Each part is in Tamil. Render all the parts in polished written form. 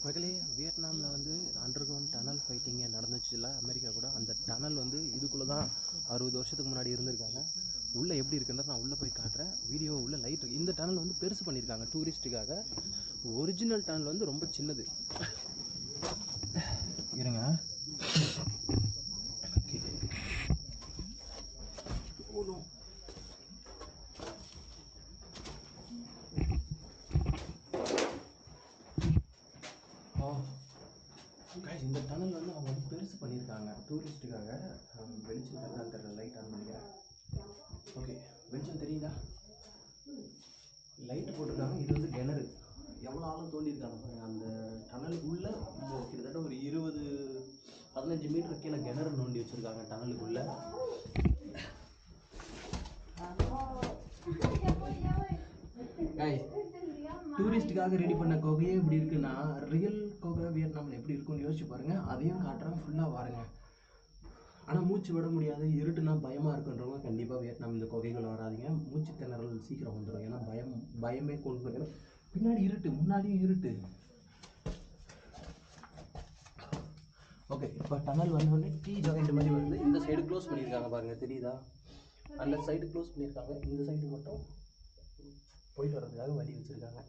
மக்களே, வியட்நாமில் வந்து அண்டர் கிரவுண்ட் டனல் ஃபைட்டிங்கே நடந்துச்சுல அமெரிக்கா கூட. அந்த டனல் வந்து இதுக்குள்ளே தான் 60 வருஷத்துக்கு முன்னாடி இருந்திருக்காங்க. உள்ளே எப்படி இருக்குன்றது நான் உள்ளே போய் காட்டுறேன். வீடியோ உள்ள லைட் இருக்குது. இந்த டனல் வந்து பெருசு பண்ணியிருக்காங்க டூரிஸ்ட்டுக்காக. ஒரிஜினல் டனல் வந்து ரொம்ப சின்னது. இருங்க. இந்த டனல் வந்து அவங்க வந்து பெருசு பண்ணியிருக்காங்க டூரிஸ்ட்டுக்காக. வெளிச்சம் தெரிஞ்சால் தெரியல, லைட் ஆன் பண்ணிக்கிறேன். ஓகே, வெளிச்சம் தெரியுதா? லைட் போட்டிருக்காங்க. இது வந்து கிணறு. எவ்வளோ ஆழம் தோண்டியிருக்காங்க பாருங்கள். அந்த டனலுக்குள்ளே கிட்டத்தட்ட ஒரு 15 மீட்டர் கீழே கிணறு நோண்டி வச்சுருக்காங்க டனலுக்குள்ளே. டூரிஸ்ட்டுக்காக ரெடி பண்ண குகையே இப்படி இருக்குன்னா, ரியல் குகை வியட்நாமில் எப்படி இருக்குன்னு யோசிச்சு பாருங்கள். அதையும் காட்டுறாங்க, ஃபுல்லாக பாருங்கள். ஆனால் மூச்சு விட முடியாது, இருட்டுனா பயமாக இருக்குன்றவங்க கண்டிப்பாக வியட்நாம் இந்த குகைகள் வராதிங்க. மூச்சு திணறல் சீக்கிரம் வந்துடும். ஏன்னா பயமே கொண்டு போயிடும். பின்னாடி இருட்டு, முன்னாடியும் இருட்டு. ஓகே, இப்போ டனல் வந்தோடனே டீ ஜாயிண்ட் மாதிரி வருது. இந்த சைடு க்ளோஸ் பண்ணியிருக்காங்க பாருங்கள், தெரியுதா? அந்த சைடு க்ளோஸ் பண்ணியிருக்காங்க. இந்த சைடு மட்டும் போயிட்டு வர்றதுக்காக வழி வச்சுருக்காங்க.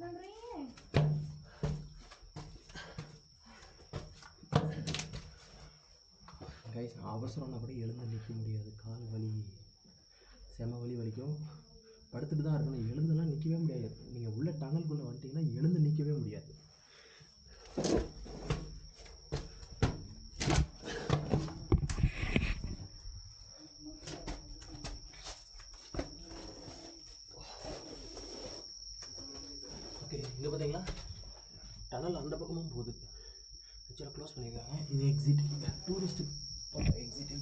கைஸ், அவசரம்னா கூட எழுந்து நிற்க முடியாது. கால் வலி, செம வலி வலிக்கும். படுத்துட்டு தான் இருக்கணும். எழுந்துலாம் நிற்கவே முடியாது. நீங்கள் உள்ள டனல்குள்ளே வந்துட்டிங்கன்னா எழுந்து நிற்கவே முடியாது. ஓகே, இங்கே பார்த்தீங்களா டனல் அந்த பக்கமும் போகுது. ஆக்சுவலாக க்ளோஸ் பண்ணியிருக்காங்க. இது எக்ஸிட், டூரிஸ்ட்டு எக்ஸிட்.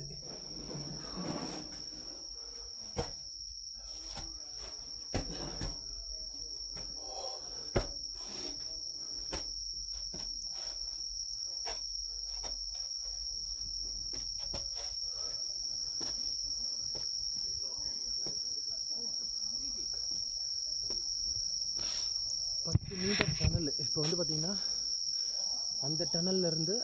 இது மீட்டர் டனல். இப்போ வந்து பார்த்திங்கன்னா அந்த டனல்லேருந்து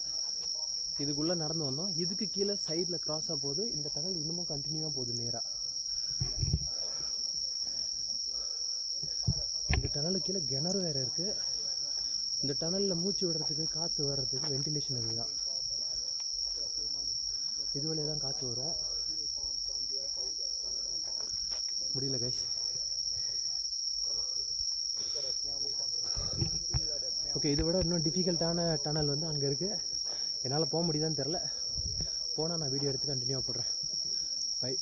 இதுக்குள்ளே நடந்து வந்தோம். இதுக்கு கீழே சைடில் க்ராஸாக போகுது. இந்த டனல் இன்னமும் கண்டினியூவாக போகுது நேராக. இந்த டனலுக்கு கீழே கிணறு வேறு இருக்குது. இந்த டனலில் மூச்சு விடுறதுக்கு, காற்று வர்றதுக்கு வென்டிலேஷன் இதுதான். இது வழியாக தான் காற்று வரும். முடியல கைஸ். ஓகே, இதை விட இன்னும் டிஃபிகல்ட்டான டனல் வந்து அங்கே இருக்குது. என்னால் போக முடியுதான்னு தெரில. போனால் நான் வீடியோ எடுத்து கண்டினியூவாக போடுறேன். பை.